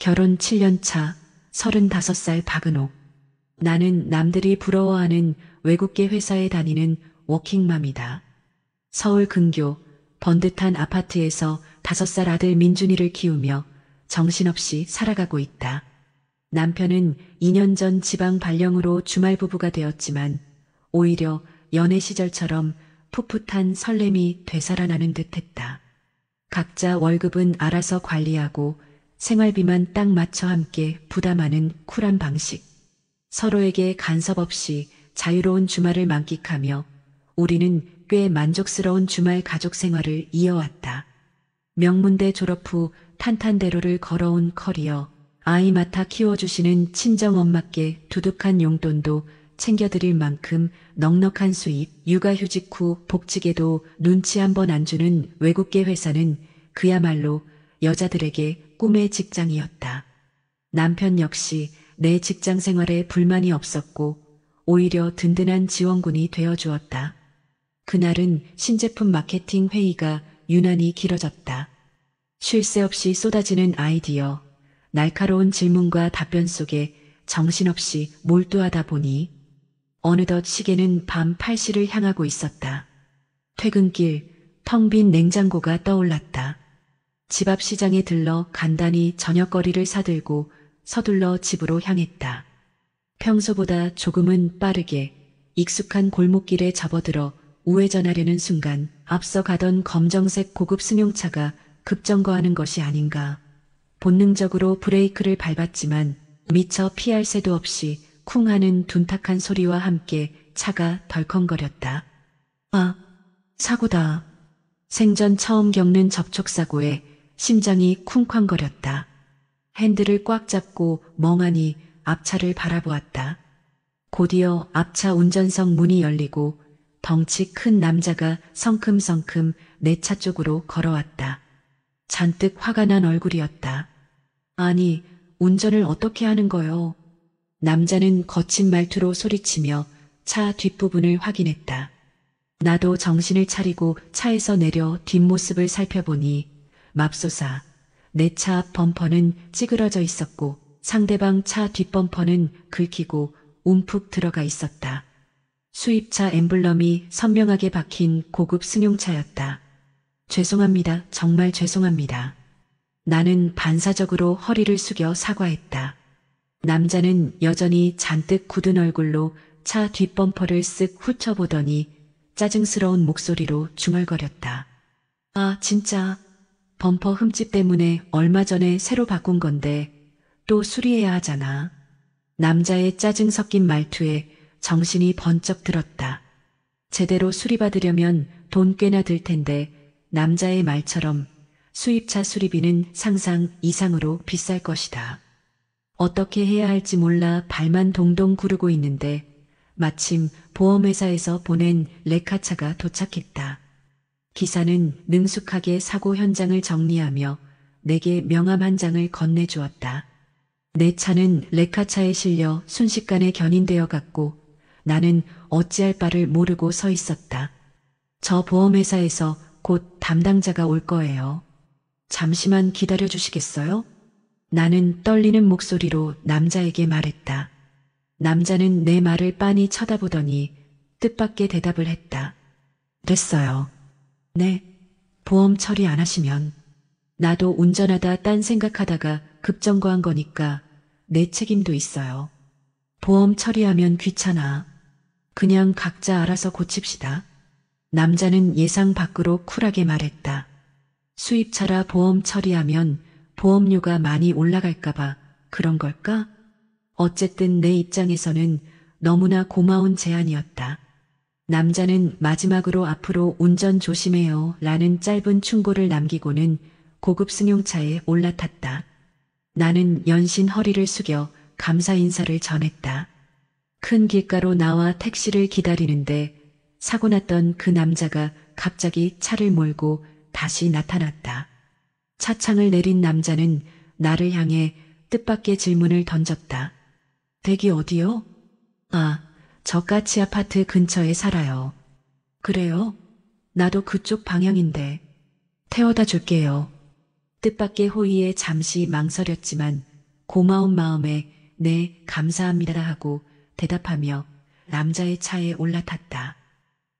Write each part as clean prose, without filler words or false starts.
결혼 7년 차, 35살 박은옥. 나는 남들이 부러워하는 외국계 회사에 다니는 워킹맘이다. 서울 근교 번듯한 아파트에서 5살 아들 민준이를 키우며 정신없이 살아가고 있다. 남편은 2년 전 지방 발령으로 주말 부부가 되었지만 오히려 연애 시절처럼 풋풋한 설렘이 되살아나는 듯했다. 각자 월급은 알아서 관리하고 생활비만 딱 맞춰 함께 부담하는 쿨한 방식. 서로에게 간섭 없이 자유로운 주말을 만끽하며 우리는 꽤 만족스러운 주말 가족 생활을 이어왔다. 명문대 졸업 후 탄탄대로를 걸어온 커리어, 아이 맡아 키워주시는 친정엄마께 두둑한 용돈도 챙겨드릴 만큼 넉넉한 수입, 육아휴직 후 복직에도 눈치 한 번 안 주는 외국계 회사는 그야말로 여자들에게 꿈의 직장이었다. 남편 역시 내 직장 생활에 불만이 없었고 오히려 든든한 지원군이 되어주었다. 그날은 신제품 마케팅 회의가 유난히 길어졌다. 쉴 새 없이 쏟아지는 아이디어, 날카로운 질문과 답변 속에 정신없이 몰두하다 보니 어느덧 시계는 밤 8시를 향하고 있었다. 퇴근길 텅 빈 냉장고가 떠올랐다. 집 앞 시장에 들러 간단히 저녁거리를 사들고 서둘러 집으로 향했다. 평소보다 조금은 빠르게 익숙한 골목길에 접어들어 우회전하려는 순간 앞서 가던 검정색 고급 승용차가 급정거하는 것이 아닌가. 본능적으로 브레이크를 밟았지만 미처 피할 새도 없이 쿵 하는 둔탁한 소리와 함께 차가 덜컹거렸다. 아, 사고다. 생전 처음 겪는 접촉사고에 심장이 쿵쾅거렸다. 핸들을 꽉 잡고 멍하니 앞차를 바라보았다. 곧이어 앞차 운전석 문이 열리고 덩치 큰 남자가 성큼성큼 내 차 쪽으로 걸어왔다. 잔뜩 화가 난 얼굴이었다. 아니, 운전을 어떻게 하는 거요? 남자는 거친 말투로 소리치며 차 뒷부분을 확인했다. 나도 정신을 차리고 차에서 내려 뒷모습을 살펴보니 맙소사 내 차 앞 범퍼는 찌그러져 있었고 상대방 차 뒷범퍼는 긁히고 움푹 들어가 있었다. 수입차 엠블럼이 선명하게 박힌 고급 승용차였다. 죄송합니다. 정말 죄송합니다. 나는 반사적으로 허리를 숙여 사과했다. 남자는 여전히 잔뜩 굳은 얼굴로 차 뒷범퍼를 쓱 훑어보더니 짜증스러운 목소리로 중얼거렸다. 아, 진짜 범퍼 흠집 때문에 얼마 전에 새로 바꾼 건데 또 수리해야 하잖아. 남자의 짜증 섞인 말투에 정신이 번쩍 들었다. 제대로 수리받으려면 돈 꽤나 들 텐데 남자의 말처럼 수입차 수리비는 상상 이상으로 비쌀 것이다. 어떻게 해야 할지 몰라 발만 동동 구르고 있는데 마침 보험회사에서 보낸 레카차가 도착했다. 기사는 능숙하게 사고 현장을 정리하며 내게 명함 한 장을 건네주었다. 내 차는 레카차에 실려 순식간에 견인되어 갔고 나는 어찌할 바를 모르고 서 있었다. 저 보험회사에서 곧 담당자가 올 거예요. 잠시만 기다려 주시겠어요? 나는 떨리는 목소리로 남자에게 말했다. 남자는 내 말을 빤히 쳐다보더니 뜻밖의 대답을 했다. 됐어요. 네, 보험 처리 안 하시면. 나도 운전하다 딴 생각하다가 급정거한 거니까 내 책임도 있어요. 보험 처리하면 귀찮아. 그냥 각자 알아서 고칩시다. 남자는 예상 밖으로 쿨하게 말했다. 수입차라 보험 처리하면 보험료가 많이 올라갈까봐 그런 걸까? 어쨌든 내 입장에서는 너무나 고마운 제안이었다. 남자는 마지막으로 앞으로 운전 조심해요 라는 짧은 충고를 남기고는 고급 승용차에 올라탔다. 나는 연신 허리를 숙여 감사 인사를 전했다. 큰 길가로 나와 택시를 기다리는데 사고 났던 그 남자가 갑자기 차를 몰고 다시 나타났다. 차창을 내린 남자는 나를 향해 뜻밖의 질문을 던졌다. 댁이 어디요? 아, 저 까치 아파트 근처에 살아요. 그래요? 나도 그쪽 방향인데. 태워다 줄게요. 뜻밖의 호의에 잠시 망설였지만 고마운 마음에 네, 감사합니다 하고 대답하며 남자의 차에 올라탔다.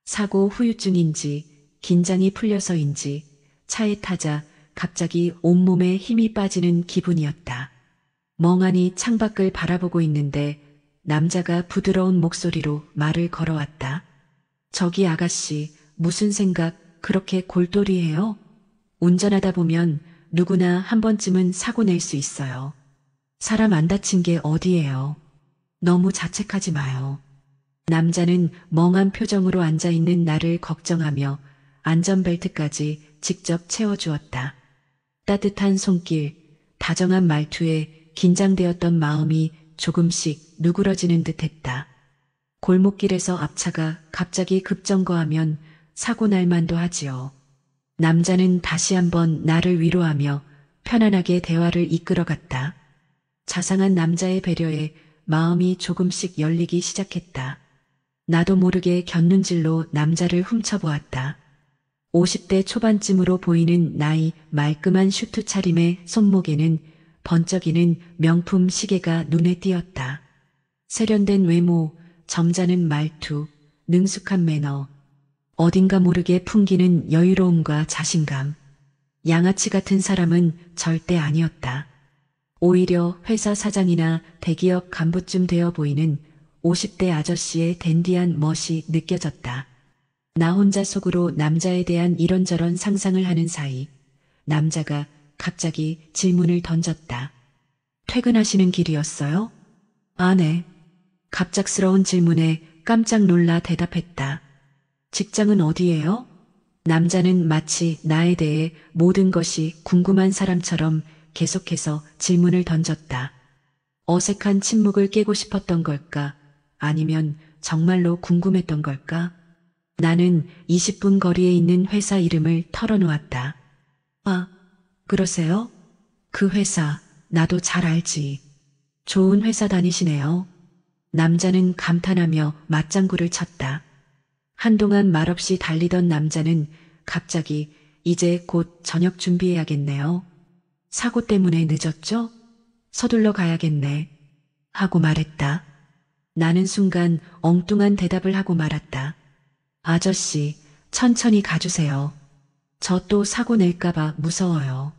사고 후유증인지 긴장이 풀려서인지 차에 타자 갑자기 온몸에 힘이 빠지는 기분이었다. 멍하니 창밖을 바라보고 있는데 남자가 부드러운 목소리로 말을 걸어왔다. 저기 아가씨, 무슨 생각 그렇게 골똘히해요? 운전하다 보면 누구나 한 번쯤은 사고 낼 수 있어요. 사람 안 다친 게 어디예요. 너무 자책하지 마요. 남자는 멍한 표정으로 앉아있는 나를 걱정하며 안전벨트까지 직접 채워주었다. 따뜻한 손길, 다정한 말투에 긴장되었던 마음이 조금씩 누그러지는 듯했다. 골목길에서 앞차가 갑자기 급정거하면 사고 날 만도 하지요. 남자는 다시 한번 나를 위로하며 편안하게 대화를 이끌어갔다. 자상한 남자의 배려에 마음이 조금씩 열리기 시작했다. 나도 모르게 곁눈질로 남자를 훔쳐보았다. 50대 초반쯤으로 보이는 나이 말끔한 슈트 차림의 손목에는 번쩍이는 명품 시계가 눈에 띄었다. 세련된 외모, 점잖은 말투, 능숙한 매너, 어딘가 모르게 풍기는 여유로움과 자신감. 양아치 같은 사람은 절대 아니었다. 오히려 회사 사장이나 대기업 간부쯤 되어 보이는 50대 아저씨의 댄디한 멋이 느껴졌다. 나 혼자 속으로 남자에 대한 이런저런 상상을 하는 사이 남자가 갑자기 질문을 던졌다. 퇴근하시는 길이었어요? 아, 네. 갑작스러운 질문에 깜짝 놀라 대답했다. 직장은 어디예요? 남자는 마치 나에 대해 모든 것이 궁금한 사람처럼 계속해서 질문을 던졌다. 어색한 침묵을 깨고 싶었던 걸까? 아니면 정말로 궁금했던 걸까? 나는 20분 거리에 있는 회사 이름을 털어놓았다. 아, 그러세요? 그 회사, 나도 잘 알지. 좋은 회사 다니시네요. 남자는 감탄하며 맞장구를 쳤다. 한동안 말없이 달리던 남자는 갑자기 이제 곧 저녁 준비해야겠네요. 사고 때문에 늦었죠? 서둘러 가야겠네. 하고 말했다. 나는 순간 엉뚱한 대답을 하고 말았다. 아저씨, 천천히 가주세요. 저 또 사고 낼까봐 무서워요.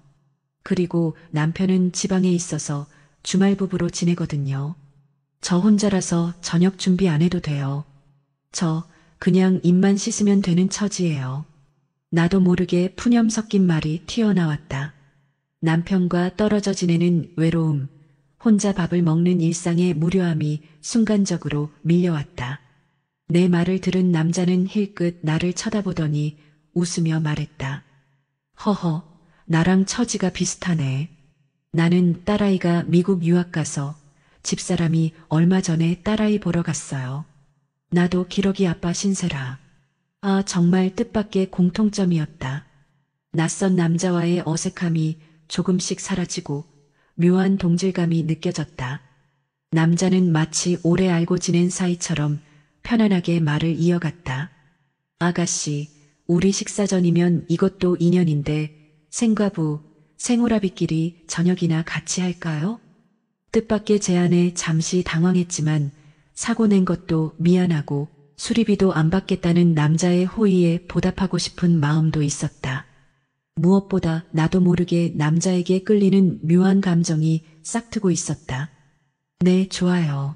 그리고 남편은 지방에 있어서 주말 부부로 지내거든요. 저 혼자라서 저녁 준비 안 해도 돼요. 저 그냥 입만 씻으면 되는 처지예요. 나도 모르게 푸념 섞인 말이 튀어나왔다. 남편과 떨어져 지내는 외로움, 혼자 밥을 먹는 일상의 무료함이 순간적으로 밀려왔다. 내 말을 들은 남자는 힐끗 나를 쳐다보더니 웃으며 말했다. 허허, 나랑 처지가 비슷하네. 나는 딸아이가 미국 유학 가서 집사람이 얼마 전에 딸아이 보러 갔어요. 나도 기러기 아빠 신세라. 아, 정말 뜻밖의 공통점이었다. 낯선 남자와의 어색함이 조금씩 사라지고 묘한 동질감이 느껴졌다. 남자는 마치 오래 알고 지낸 사이처럼 편안하게 말을 이어갔다. 아가씨, 우리 식사 전이면 이것도 인연인데 생과부, 생오라비끼리 저녁이나 같이 할까요? 뜻밖의 제안에 잠시 당황했지만 사고 낸 것도 미안하고 수리비도 안 받겠다는 남자의 호의에 보답하고 싶은 마음도 있었다. 무엇보다 나도 모르게 남자에게 끌리는 묘한 감정이 싹트고 있었다. 네, 좋아요.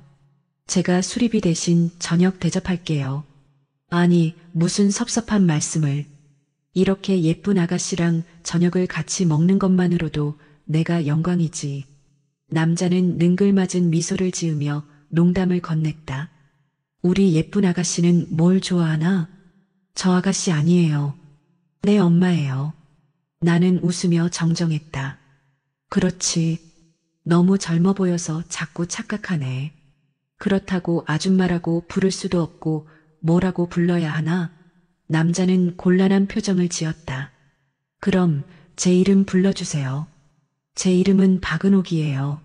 제가 수리비 대신 저녁 대접할게요. 아니, 무슨 섭섭한 말씀을. 이렇게 예쁜 아가씨랑 저녁을 같이 먹는 것만으로도 내가 영광이지. 남자는 능글맞은 미소를 지으며 농담을 건넸다. 우리 예쁜 아가씨는 뭘 좋아하나? 저 아가씨 아니에요. 내 엄마예요. 나는 웃으며 정정했다. 그렇지. 너무 젊어 보여서 자꾸 착각하네. 그렇다고 아줌마라고 부를 수도 없고 뭐라고 불러야 하나? 남자는 곤란한 표정을 지었다. 그럼 제 이름 불러주세요. 제 이름은 박은옥이에요.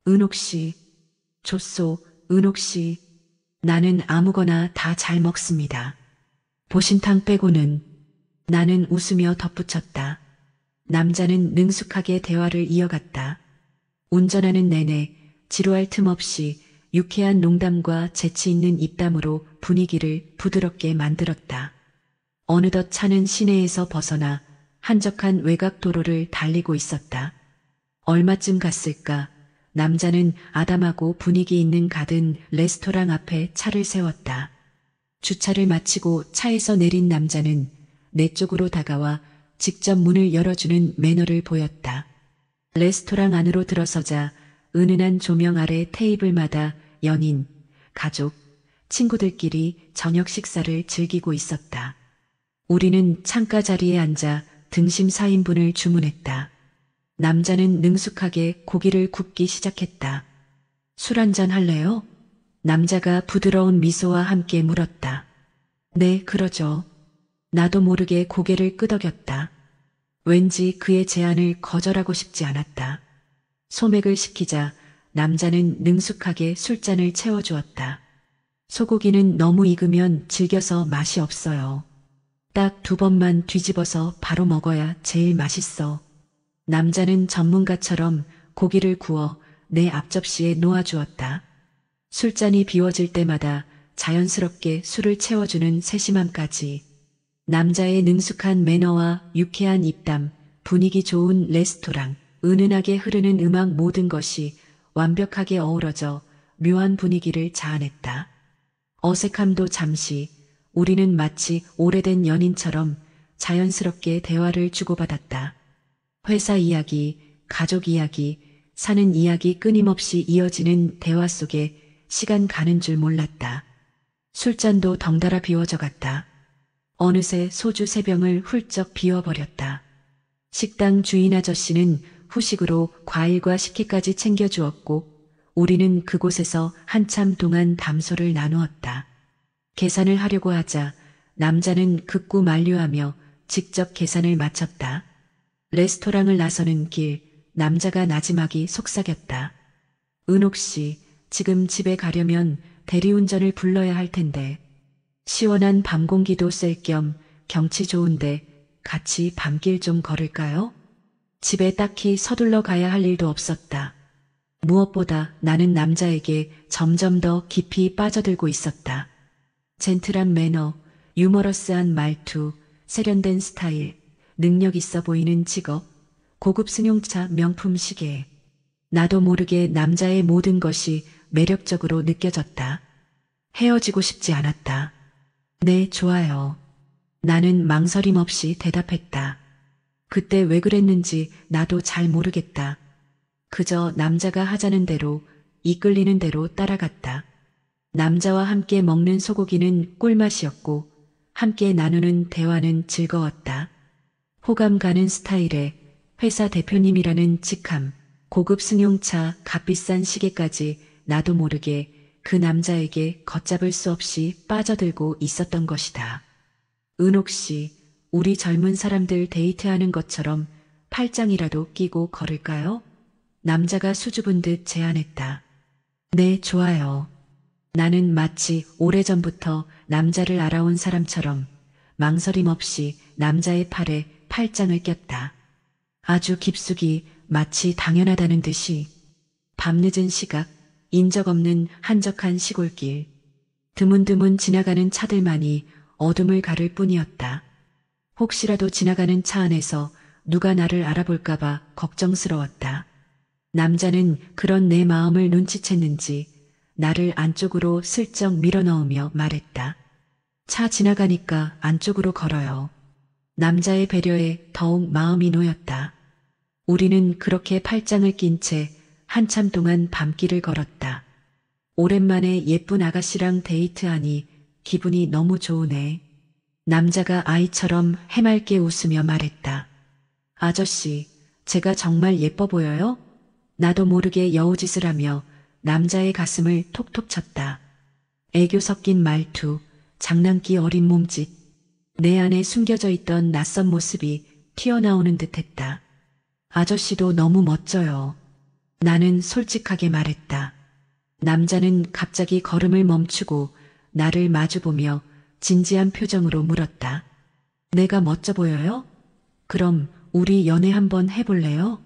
은옥씨. 좋소, 은옥씨. 나는 아무거나 다 잘 먹습니다. 보신탕 빼고는. 나는 웃으며 덧붙였다. 남자는 능숙하게 대화를 이어갔다. 운전하는 내내 지루할 틈 없이 유쾌한 농담과 재치 있는 입담으로 분위기를 부드럽게 만들었다. 어느덧 차는 시내에서 벗어나 한적한 외곽 도로를 달리고 있었다. 얼마쯤 갔을까? 남자는 아담하고 분위기 있는 가든 레스토랑 앞에 차를 세웠다. 주차를 마치고 차에서 내린 남자는 내 쪽으로 다가와 직접 문을 열어주는 매너를 보였다. 레스토랑 안으로 들어서자 은은한 조명 아래 테이블마다 연인, 가족, 친구들끼리 저녁 식사를 즐기고 있었다. 우리는 창가 자리에 앉아 등심 4인분을 주문했다. 남자는 능숙하게 고기를 굽기 시작했다. 술 한잔 할래요? 남자가 부드러운 미소와 함께 물었다. 네, 그러죠. 나도 모르게 고개를 끄덕였다. 왠지 그의 제안을 거절하고 싶지 않았다. 소맥을 시키자 남자는 능숙하게 술잔을 채워주었다. 소고기는 너무 익으면 질겨서 맛이 없어요. 딱 2번만 뒤집어서 바로 먹어야 제일 맛있어. 남자는 전문가처럼 고기를 구워 내 앞접시에 놓아주었다. 술잔이 비워질 때마다 자연스럽게 술을 채워주는 세심함까지. 남자의 능숙한 매너와 유쾌한 입담, 분위기 좋은 레스토랑, 은은하게 흐르는 음악 모든 것이 완벽하게 어우러져 묘한 분위기를 자아냈다. 어색함도 잠시, 우리는 마치 오래된 연인처럼 자연스럽게 대화를 주고받았다. 회사 이야기, 가족 이야기, 사는 이야기 끊임없이 이어지는 대화 속에 시간 가는 줄 몰랐다. 술잔도 덩달아 비워져 갔다. 어느새 소주 3병을 훌쩍 비워버렸다. 식당 주인 아저씨는 후식으로 과일과 식혜까지 챙겨주었고 우리는 그곳에서 한참 동안 담소를 나누었다. 계산을 하려고 하자 남자는 극구 만류하며 직접 계산을 마쳤다. 레스토랑을 나서는 길, 남자가 나지막이 속삭였다. 은옥 씨, 지금 집에 가려면 대리운전을 불러야 할 텐데. 시원한 밤 공기도 쐴 겸 경치 좋은데 같이 밤길 좀 걸을까요? 집에 딱히 서둘러 가야 할 일도 없었다. 무엇보다 나는 남자에게 점점 더 깊이 빠져들고 있었다. 젠틀한 매너, 유머러스한 말투, 세련된 스타일, 능력 있어 보이는 직업, 고급 승용차 명품 시계. 나도 모르게 남자의 모든 것이 매력적으로 느껴졌다. 헤어지고 싶지 않았다. 네, 좋아요. 나는 망설임 없이 대답했다. 그때 왜 그랬는지 나도 잘 모르겠다. 그저 남자가 하자는 대로, 이끌리는 대로 따라갔다. 남자와 함께 먹는 소고기는 꿀맛이었고 함께 나누는 대화는 즐거웠다. 호감 가는 스타일에 회사 대표님이라는 직함, 고급 승용차, 값비싼 시계까지 나도 모르게 그 남자에게 걷잡을 수 없이 빠져들고 있었던 것이다. 은옥 씨, 우리 젊은 사람들 데이트하는 것처럼 팔짱이라도 끼고 걸을까요? 남자가 수줍은 듯 제안했다. 네, 좋아요. 나는 마치 오래전부터 남자를 알아온 사람처럼 망설임 없이 남자의 팔에 팔짱을 꼈다. 아주 깊숙이 마치 당연하다는 듯이. 밤늦은 시각, 인적 없는 한적한 시골길. 드문드문 지나가는 차들만이 어둠을 가를 뿐이었다. 혹시라도 지나가는 차 안에서 누가 나를 알아볼까봐 걱정스러웠다. 남자는 그런 내 마음을 눈치챘는지 나를 안쪽으로 슬쩍 밀어넣으며 말했다. 차 지나가니까 안쪽으로 걸어요. 남자의 배려에 더욱 마음이 놓였다. 우리는 그렇게 팔짱을 낀 채 한참 동안 밤길을 걸었다. 오랜만에 예쁜 아가씨랑 데이트하니 기분이 너무 좋으네. 남자가 아이처럼 해맑게 웃으며 말했다. 아저씨, 제가 정말 예뻐 보여요? 나도 모르게 여우짓을 하며 남자의 가슴을 톡톡 쳤다. 애교 섞인 말투, 장난기 어린 몸짓, 내 안에 숨겨져 있던 낯선 모습이 튀어나오는 듯했다. 아저씨도 너무 멋져요. 나는 솔직하게 말했다. 남자는 갑자기 걸음을 멈추고 나를 마주보며 진지한 표정으로 물었다. 내가 멋져 보여요? 그럼 우리 연애 한번 해볼래요?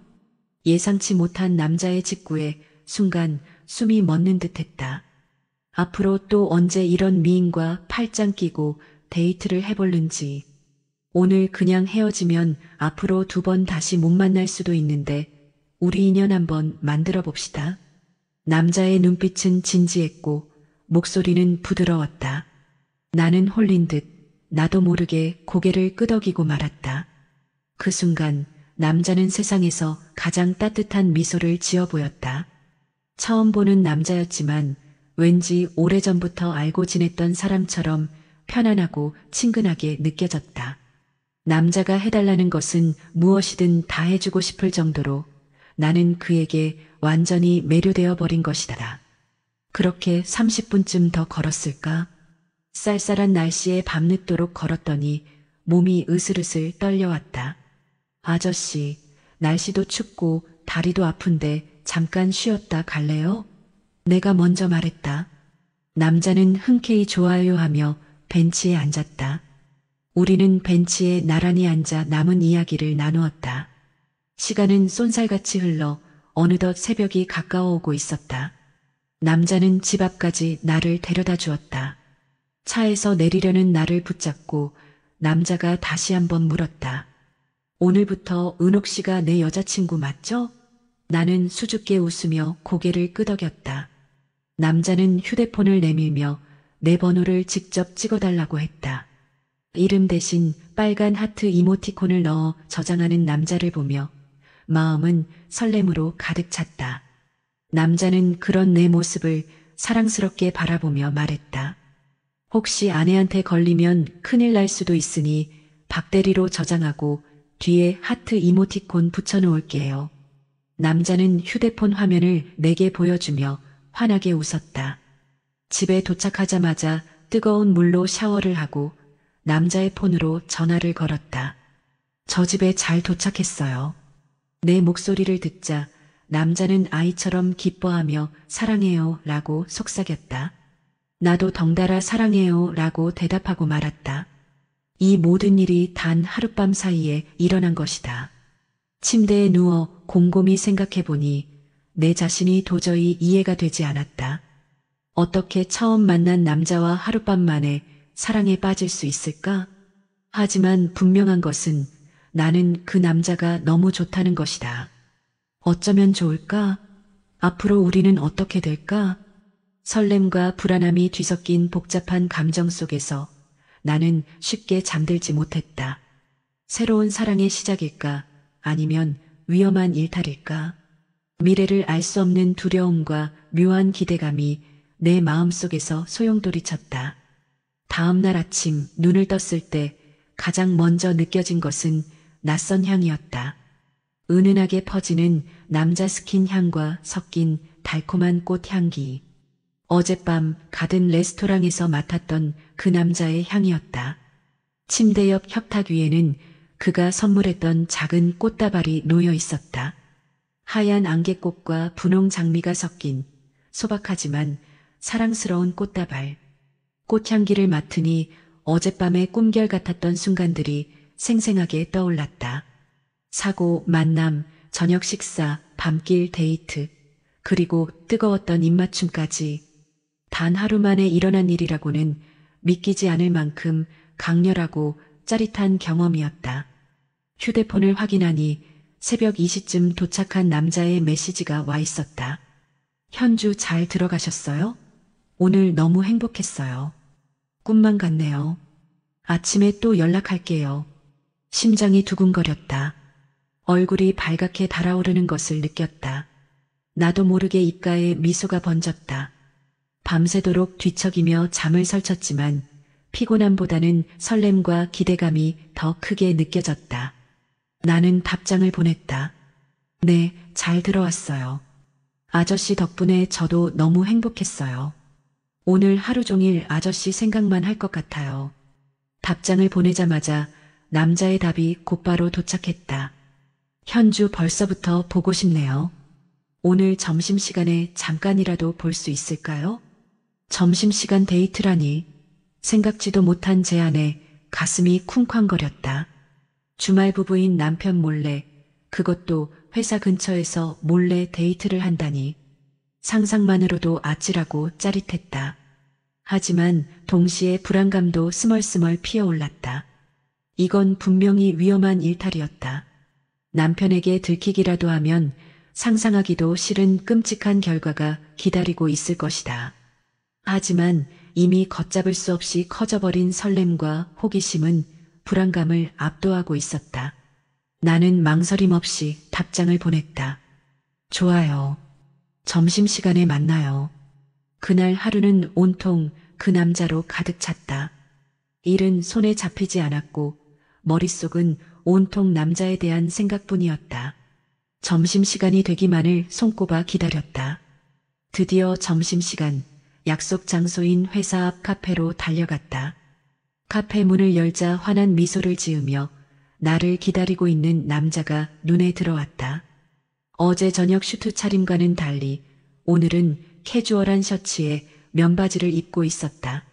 예상치 못한 남자의 직구에 순간 숨이 멎는 듯했다. 앞으로 또 언제 이런 미인과 팔짱 끼고 데이트를 해볼는지. 오늘 그냥 헤어지면 앞으로 2번 다시 못 만날 수도 있는데 우리 인연 한번 만들어 봅시다. 남자의 눈빛은 진지했고 목소리는 부드러웠다. 나는 홀린 듯 나도 모르게 고개를 끄덕이고 말았다. 그 순간 남자는 세상에서 가장 따뜻한 미소를 지어 보였다. 처음 보는 남자였지만 왠지 오래전부터 알고 지냈던 사람처럼 편안하고 친근하게 느껴졌다. 남자가 해달라는 것은 무엇이든 다 해주고 싶을 정도로 나는 그에게 완전히 매료되어 버린 것이다. 그렇게 30분쯤 더 걸었을까? 쌀쌀한 날씨에 밤늦도록 걸었더니 몸이 으슬으슬 떨려왔다. 아저씨, 날씨도 춥고 다리도 아픈데 잠깐 쉬었다 갈래요? 내가 먼저 말했다. 남자는 흔쾌히 좋아요 하며 벤치에 앉았다. 우리는 벤치에 나란히 앉아 남은 이야기를 나누었다. 시간은 쏜살같이 흘러 어느덧 새벽이 가까워 오고 있었다. 남자는 집 앞까지 나를 데려다 주었다. 차에서 내리려는 나를 붙잡고 남자가 다시 한번 물었다. 오늘부터 은옥 씨가 내 여자친구 맞죠? 나는 수줍게 웃으며 고개를 끄덕였다. 남자는 휴대폰을 내밀며 내 번호를 직접 찍어달라고 했다. 이름 대신 빨간 하트 이모티콘을 넣어 저장하는 남자를 보며 마음은 설렘으로 가득 찼다. 남자는 그런 내 모습을 사랑스럽게 바라보며 말했다. 혹시 아내한테 걸리면 큰일 날 수도 있으니 박대리로 저장하고 뒤에 하트 이모티콘 붙여놓을게요. 남자는 휴대폰 화면을 내게 보여주며 환하게 웃었다. 집에 도착하자마자 뜨거운 물로 샤워를 하고 남자의 폰으로 전화를 걸었다. 저 집에 잘 도착했어요. 내 목소리를 듣자 남자는 아이처럼 기뻐하며 사랑해요 라고 속삭였다. 나도 덩달아 사랑해요 라고 대답하고 말았다. 이 모든 일이 단 하룻밤 사이에 일어난 것이다. 침대에 누워 곰곰이 생각해보니 내 자신이 도저히 이해가 되지 않았다. 어떻게 처음 만난 남자와 하룻밤 만에 사랑에 빠질 수 있을까? 하지만 분명한 것은 나는 그 남자가 너무 좋다는 것이다. 어쩌면 좋을까? 앞으로 우리는 어떻게 될까? 설렘과 불안함이 뒤섞인 복잡한 감정 속에서 나는 쉽게 잠들지 못했다. 새로운 사랑의 시작일까? 아니면 위험한 일탈일까? 미래를 알 수 없는 두려움과 묘한 기대감이 내 마음속에서 소용돌이쳤다. 다음 날 아침 눈을 떴을 때 가장 먼저 느껴진 것은 낯선 향이었다. 은은하게 퍼지는 남자 스킨 향과 섞인 달콤한 꽃 향기. 어젯밤 가든 레스토랑에서 맡았던 그 남자의 향이었다. 침대 옆 협탁 위에는 그가 선물했던 작은 꽃다발이 놓여 있었다. 하얀 안개꽃과 분홍 장미가 섞인 소박하지만 사랑스러운 꽃다발. 꽃향기를 맡으니 어젯밤의 꿈결 같았던 순간들이 생생하게 떠올랐다. 사고, 만남, 저녁 식사, 밤길 데이트, 그리고 뜨거웠던 입맞춤까지 단 하루 만에 일어난 일이라고는 믿기지 않을 만큼 강렬하고 짜릿한 경험이었다. 휴대폰을 확인하니 새벽 2시쯤 도착한 남자의 메시지가 와 있었다. 현주 잘 들어가셨어요? 오늘 너무 행복했어요. 꿈만 같네요. 아침에 또 연락할게요. 심장이 두근거렸다. 얼굴이 발갛게 달아오르는 것을 느꼈다. 나도 모르게 입가에 미소가 번졌다. 밤새도록 뒤척이며 잠을 설쳤지만 피곤함보다는 설렘과 기대감이 더 크게 느껴졌다. 나는 답장을 보냈다. 네, 잘 들어왔어요. 아저씨 덕분에 저도 너무 행복했어요. 오늘 하루 종일 아저씨 생각만 할 것 같아요. 답장을 보내자마자 남자의 답이 곧바로 도착했다. 현주 벌써부터 보고 싶네요. 오늘 점심시간에 잠깐이라도 볼 수 있을까요? 점심시간 데이트라니 생각지도 못한 제안에 가슴이 쿵쾅거렸다. 주말 부부인 남편 몰래 그것도 회사 근처에서 몰래 데이트를 한다니. 상상만으로도 아찔하고 짜릿했다. 하지만 동시에 불안감도 스멀스멀 피어올랐다. 이건 분명히 위험한 일탈이었다. 남편에게 들키기라도 하면 상상하기도 싫은 끔찍한 결과가 기다리고 있을 것이다. 하지만 이미 걷잡을 수 없이 커져버린 설렘과 호기심은 불안감을 압도하고 있었다. 나는 망설임 없이 답장을 보냈다. 좋아요. 점심시간에 만나요. 그날 하루는 온통 그 남자로 가득 찼다. 일은 손에 잡히지 않았고 머릿속은 온통 남자에 대한 생각뿐이었다. 점심시간이 되기만을 손꼽아 기다렸다. 드디어 점심시간, 약속 장소인 회사 앞 카페로 달려갔다. 카페 문을 열자 환한 미소를 지으며 나를 기다리고 있는 남자가 눈에 들어왔다. 어제 저녁 슈트 차림과는 달리 오늘은 캐주얼한 셔츠에 면바지를 입고 있었다.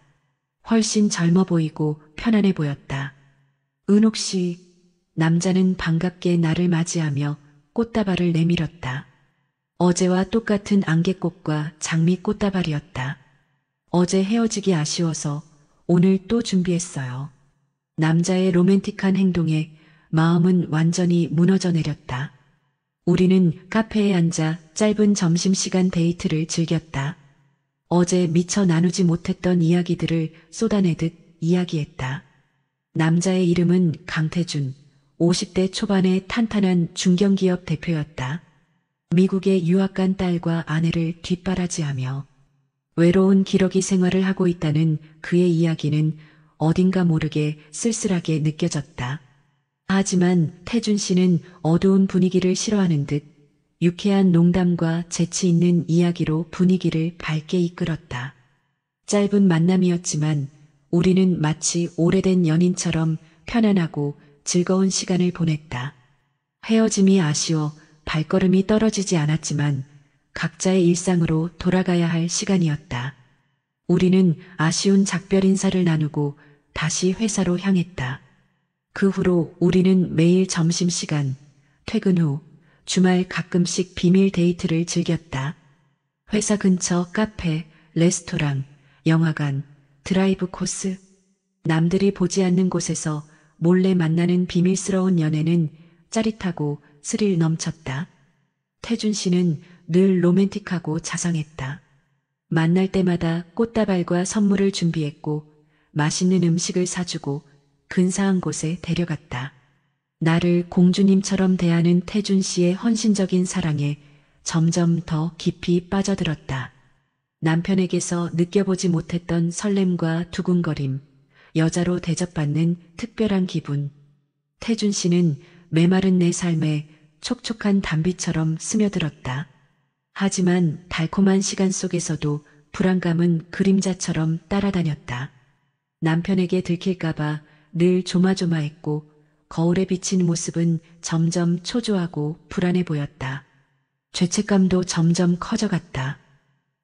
훨씬 젊어 보이고 편안해 보였다. 은옥 씨, 남자는 반갑게 나를 맞이하며 꽃다발을 내밀었다. 어제와 똑같은 안개꽃과 장미 꽃다발이었다. 어제 헤어지기 아쉬워서 오늘 또 준비했어요. 남자의 로맨틱한 행동에 마음은 완전히 무너져 내렸다. 우리는 카페에 앉아 짧은 점심시간 데이트를 즐겼다. 어제 미처 나누지 못했던 이야기들을 쏟아내듯 이야기했다. 남자의 이름은 강태준, 50대 초반의 탄탄한 중견기업 대표였다. 미국에 유학 간 딸과 아내를 뒷바라지하며 외로운 기러기 생활을 하고 있다는 그의 이야기는 어딘가 모르게 쓸쓸하게 느껴졌다. 하지만 태준 씨는 어두운 분위기를 싫어하는 듯 유쾌한 농담과 재치 있는 이야기로 분위기를 밝게 이끌었다. 짧은 만남이었지만 우리는 마치 오래된 연인처럼 편안하고 즐거운 시간을 보냈다. 헤어짐이 아쉬워 발걸음이 떨어지지 않았지만 각자의 일상으로 돌아가야 할 시간이었다. 우리는 아쉬운 작별 인사를 나누고 다시 회사로 향했다. 그 후로 우리는 매일 점심시간, 퇴근 후, 주말 가끔씩 비밀 데이트를 즐겼다. 회사 근처 카페, 레스토랑, 영화관, 드라이브 코스, 남들이 보지 않는 곳에서 몰래 만나는 비밀스러운 연애는 짜릿하고 스릴 넘쳤다. 태준 씨는 늘 로맨틱하고 자상했다. 만날 때마다 꽃다발과 선물을 준비했고 맛있는 음식을 사주고 근사한 곳에 데려갔다. 나를 공주님처럼 대하는 태준 씨의 헌신적인 사랑에 점점 더 깊이 빠져들었다. 남편에게서 느껴보지 못했던 설렘과 두근거림, 여자로 대접받는 특별한 기분. 태준 씨는 메마른 내 삶에 촉촉한 단비처럼 스며들었다. 하지만 달콤한 시간 속에서도 불안감은 그림자처럼 따라다녔다. 남편에게 들킬까봐 늘 조마조마했고 거울에 비친 모습은 점점 초조하고 불안해 보였다. 죄책감도 점점 커져갔다.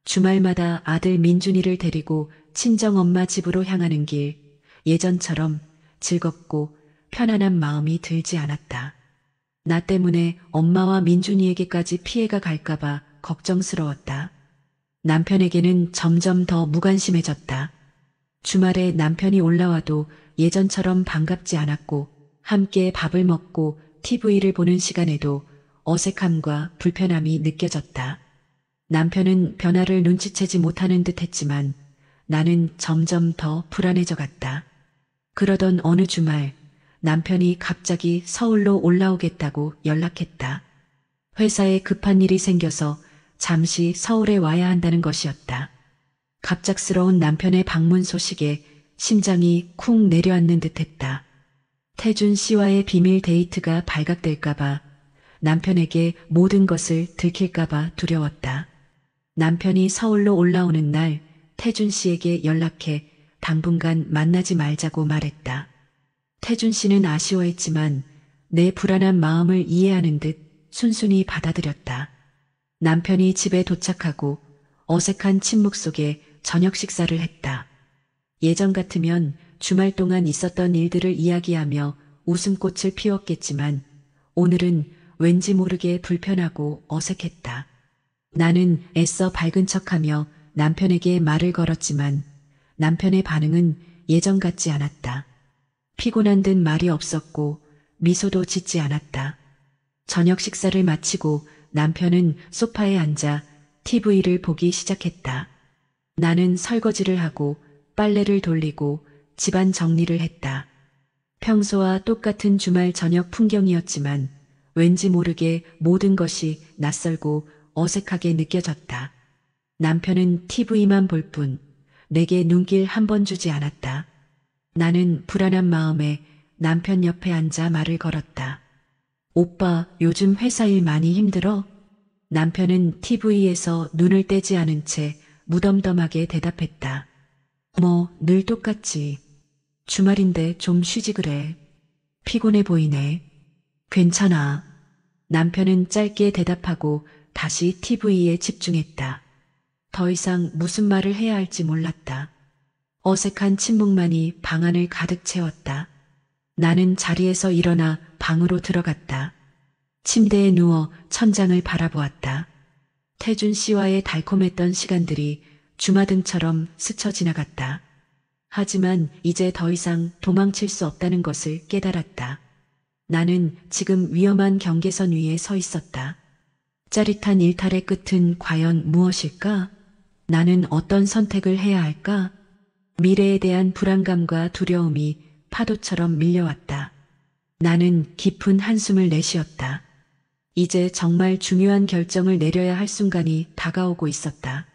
주말마다 아들 민준이를 데리고 친정엄마 집으로 향하는 길, 예전처럼 즐겁고 편안한 마음이 들지 않았다. 나 때문에 엄마와 민준이에게까지 피해가 갈까봐 걱정스러웠다. 남편에게는 점점 더 무관심해졌다. 주말에 남편이 올라와도 예전처럼 반갑지 않았고 함께 밥을 먹고 TV를 보는 시간에도 어색함과 불편함이 느껴졌다. 남편은 변화를 눈치채지 못하는 듯 했지만 나는 점점 더 불안해져 갔다. 그러던 어느 주말 남편이 갑자기 서울로 올라오겠다고 연락했다. 회사에 급한 일이 생겨서 잠시 서울에 와야 한다는 것이었다. 갑작스러운 남편의 방문 소식에 심장이 쿵 내려앉는 듯했다. 태준 씨와의 비밀 데이트가 발각될까봐, 남편에게 모든 것을 들킬까봐 두려웠다. 남편이 서울로 올라오는 날 태준 씨에게 연락해 당분간 만나지 말자고 말했다. 태준 씨는 아쉬워했지만 내 불안한 마음을 이해하는 듯 순순히 받아들였다. 남편이 집에 도착하고 어색한 침묵 속에 저녁 식사를 했다. 예전 같으면 주말 동안 있었던 일들을 이야기하며 웃음꽃을 피웠겠지만 오늘은 왠지 모르게 불편하고 어색했다. 나는 애써 밝은 척하며 남편에게 말을 걸었지만 남편의 반응은 예전 같지 않았다. 피곤한 듯 말이 없었고 미소도 짓지 않았다. 저녁 식사를 마치고 남편은 소파에 앉아 TV를 보기 시작했다. 나는 설거지를 하고 빨래를 돌리고 집안 정리를 했다. 평소와 똑같은 주말 저녁 풍경이었지만 왠지 모르게 모든 것이 낯설고 어색하게 느껴졌다. 남편은 TV만 볼 뿐 내게 눈길 한 번 주지 않았다. 나는 불안한 마음에 남편 옆에 앉아 말을 걸었다. 오빠, 요즘 회사 일 많이 힘들어? 남편은 TV에서 눈을 떼지 않은 채 무덤덤하게 대답했다. 늘 똑같지. 주말인데 좀 쉬지 그래. 피곤해 보이네. 괜찮아. 남편은 짧게 대답하고 다시 TV에 집중했다. 더 이상 무슨 말을 해야 할지 몰랐다. 어색한 침묵만이 방 안을 가득 채웠다. 나는 자리에서 일어나 방으로 들어갔다. 침대에 누워 천장을 바라보았다. 태준 씨와의 달콤했던 시간들이 주마등처럼 스쳐 지나갔다. 하지만 이제 더 이상 도망칠 수 없다는 것을 깨달았다. 나는 지금 위험한 경계선 위에 서 있었다. 짜릿한 일탈의 끝은 과연 무엇일까? 나는 어떤 선택을 해야 할까? 미래에 대한 불안감과 두려움이 파도처럼 밀려왔다. 나는 깊은 한숨을 내쉬었다. 이제 정말 중요한 결정을 내려야 할 순간이 다가오고 있었다.